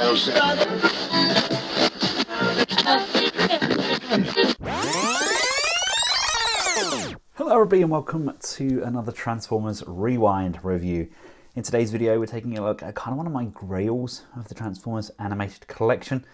Hello everybody and welcome to another Transformers Rewind review. In today's video we're taking a look at kind of one of my grails of the Transformers animated collection.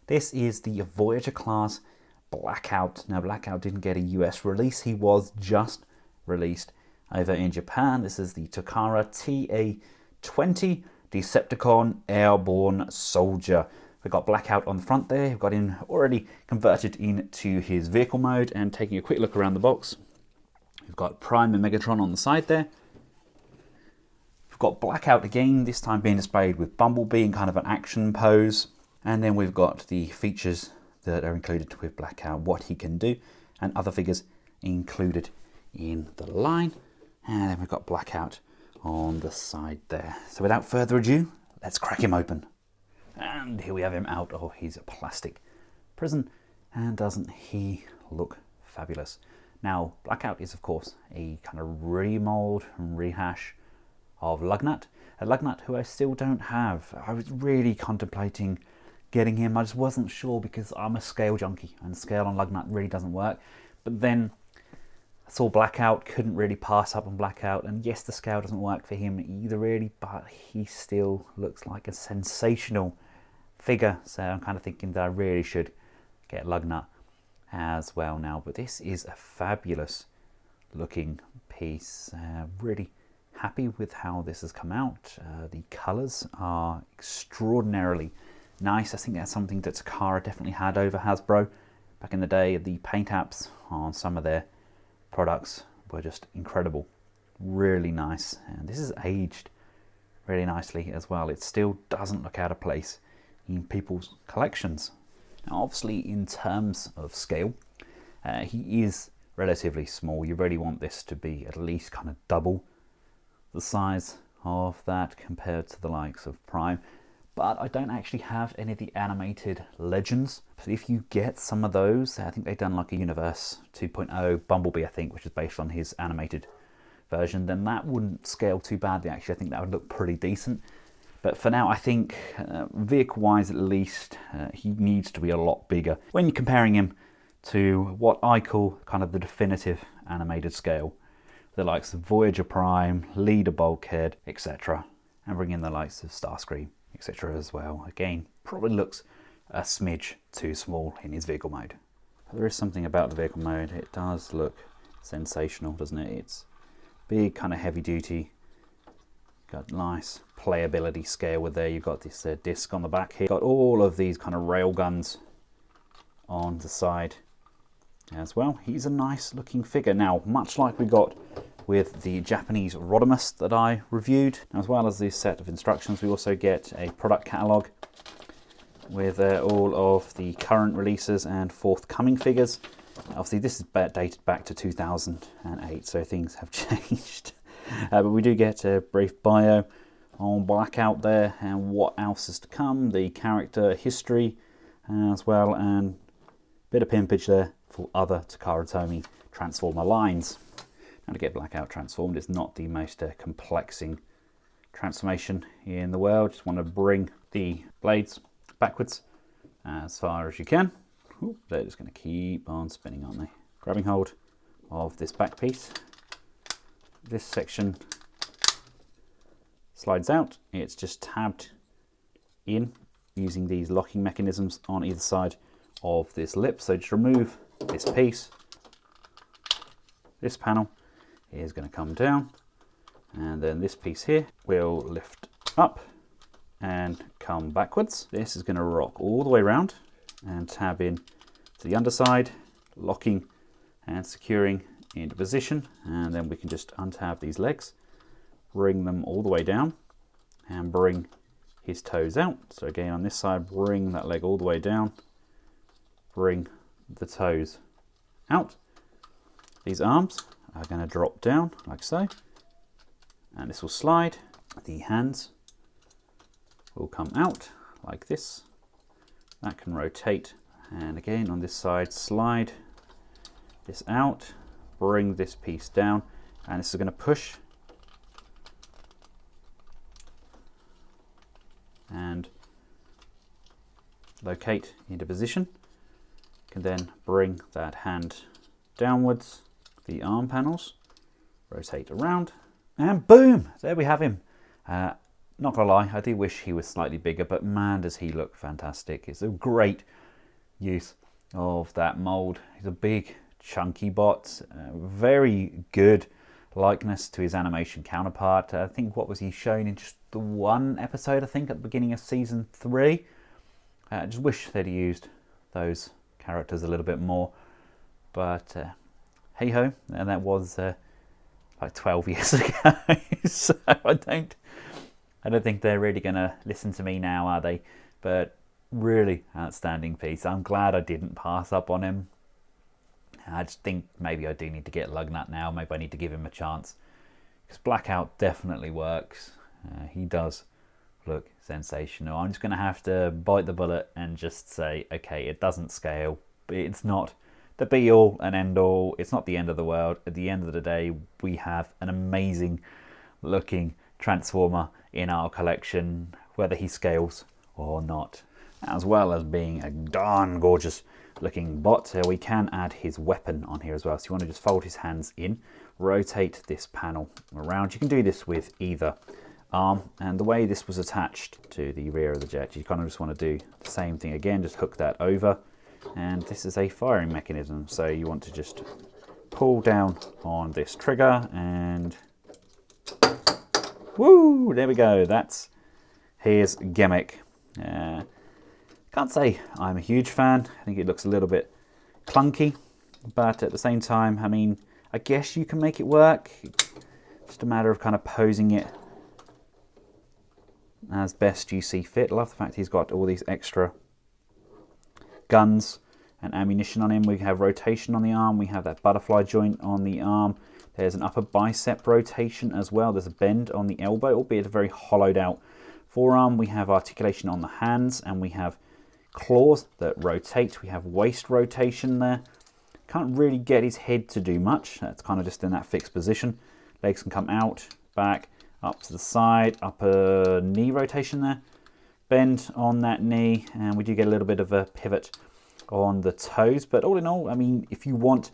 This is the Voyager class Blackout. Now Blackout didn't get a US release, he was just released over in Japan. This is the Takara TA-20 Decepticon Airborne Soldier. We've got Blackout on the front there, we've got him already converted into his vehicle mode, and taking a quick look around the box, we've got Prime and Megatron on the side there. We've got Blackout again, this time being displayed with Bumblebee in kind of an action pose. And then we've got the features that are included with Blackout, what he can do, and other figures included in the line. And then we've got Blackout on the side there. So without further ado, let's crack him open. And here we have him out of his plastic prison. And doesn't he look fabulous? Now, Blackout is, of course, a kind of remold and rehash of Lugnut. A Lugnut who I still don't have. I was really contemplating getting him. I just wasn't sure because I'm a scale junkie and scale on Lugnut really doesn't work. But then I saw Blackout, couldn't really pass up on Blackout. And yes, the scale doesn't work for him either really, but he still looks like a sensational figure. So I'm kind of thinking that I really should get Lugnut as well now. But this is a fabulous looking piece. Really happy with how this has come out. The colours are extraordinarily nice. I think that's something that Takara definitely had over Hasbro back in the day. The paint apps on some of their products were just incredible. Really nice. And this is aged really nicely as well. It still doesn't look out of place in people's collections. Now obviously in terms of scale, he is relatively small. You really want this to be at least kind of double the size of that compared to the likes of Prime. But I don't actually have any of the animated Legends. So if you get some of those, I think they've done like a Universe 2.0 Bumblebee, I think, which is based on his animated version, then that wouldn't scale too badly actually. I think that would look pretty decent. But for now, I think vehicle-wise at least, he needs to be a lot bigger when you're comparing him to what I call kind of the definitive animated scale. The likes of Voyager Prime, Leader Bulkhead, etc. And bring in the likes of Starscream, etc. as well. Again, probably looks a smidge too small in his vehicle mode. But there is something about the vehicle mode, it does look sensational, doesn't it? It's big, kind of heavy duty. Got nice playability scale with there. You've got this disc on the back here. Got all of these kind of rail guns on the side as well. He's a nice looking figure. Now, much like we got with the Japanese Rodimus that I reviewed, as well as this set of instructions, we also get a product catalogue with all of the current releases and forthcoming figures. Obviously this is dated back to 2008, so things have changed. But we do get a brief bio on Blackout there and what else is to come, the character history as well, and a bit of pimpage there for other Takara Tomy Transformer lines. Now to get Blackout transformed is not the most complexing transformation in the world. Just want to bring the blades backwards as far as you can. Ooh, they're just going to keep on spinning, aren't they? Grabbing hold of this back piece. This section slides out. It's just tabbed in using these locking mechanisms on either side of this lip. So just remove this piece. This panel is going to come down, and then this piece here will lift up and come backwards. This is going to rock all the way around and tab in to the underside, locking and securing into position, and then we can just untab these legs, bring them all the way down and bring his toes out. So again on this side, bring that leg all the way down, bring the toes out. These arms are going to drop down like so, and this will slide. The hands will come out like this. That can rotate, and again on this side, slide this out, bring this piece down, and this is going to push and locate into position. You can then bring that hand downwards, the arm panels, rotate around, and boom, there we have him. Not gonna lie, I do wish he was slightly bigger, but man does he look fantastic. It's a great use of that mold. He's a big chunky bot, very good likeness to his animation counterpart. I think, what was he shown in just the one episode, I think at the beginning of season 3. I just wish they'd used those characters a little bit more, but hey ho, and that was like 12 years ago. So I don't think they're really gonna listen to me now, are they? But really outstanding piece. I'm glad I didn't pass up on him. I just think maybe I do need to get Lugnut now. Maybe I need to give him a chance, because Blackout definitely works. He does look sensational. I'm just going to have to bite the bullet and just say, okay, it doesn't scale, but it's not the be all and end all. It's not the end of the world. At the end of the day, we have an amazing looking Transformer in our collection, whether he scales or not. As well as being a darn gorgeous looking bot, we can add his weapon on here as well. So you want to just fold his hands in, rotate this panel around. You can do this with either arm, and the way this was attached to the rear of the jet, you kind of just want to do the same thing again, just hook that over, and this is a firing mechanism. So you want to just pull down on this trigger and woo, there we go. That's his Gimmick. Can't say I'm a huge fan. I think it looks a little bit clunky, but at the same time, I mean, I guess you can make it work. Just a matter of kind of posing it as best you see fit. I love the fact he's got all these extra guns and ammunition on him. We have rotation on the arm. We have that butterfly joint on the arm. There's an upper bicep rotation as well. There's a bend on the elbow, albeit a very hollowed out forearm. We have articulation on the hands, and we have claws that rotate. We have waist rotation there. Can't really get his head to do much. That's kind of just in that fixed position. Legs can come out, back, up to the side, upper knee rotation there. Bend on that knee, and we do get a little bit of a pivot on the toes. But all in all, I mean, if you want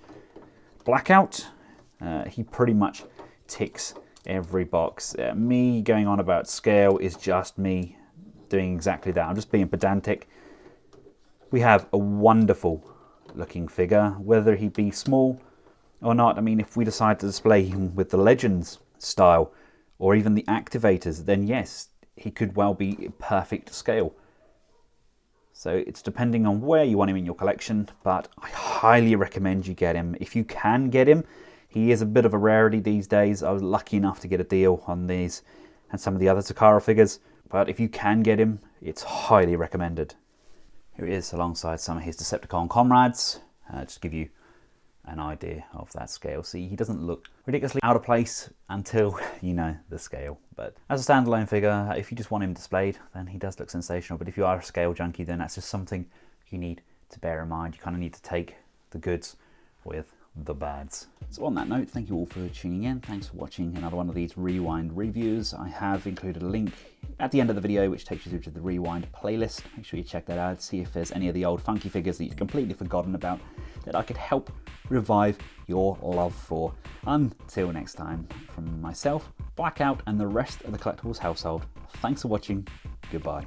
Blackout, he pretty much ticks every box. Me going on about scale is just me doing exactly that. I'm just being pedantic. We have a wonderful looking figure, whether he be small or not. I mean, if we decide to display him with the Legends style or even the Activators, then yes, he could well be perfect scale. So it's depending on where you want him in your collection, but I highly recommend you get him. If you can get him, he is a bit of a rarity these days. I was lucky enough to get a deal on these and some of the other Takara figures, but if you can get him, it's highly recommended. Here he is alongside some of his Decepticon comrades, just to give you an idea of that scale. See, he doesn't look ridiculously out of place until you know the scale. But as a standalone figure, if you just want him displayed, then he does look sensational. But if you are a scale junkie, then that's just something you need to bear in mind. You kind of need to take the goods with the bads. So on that note, thank you all for tuning in. Thanks for watching another one of these Rewind reviews. I have included a link at the end of the video which takes you through to the Rewind playlist. Make sure you check that out, see if there's any of the old funky figures that you've completely forgotten about that I could help revive your love for. Until next time, from myself, Blackout, and the rest of the Collectables household, thanks for watching. Goodbye.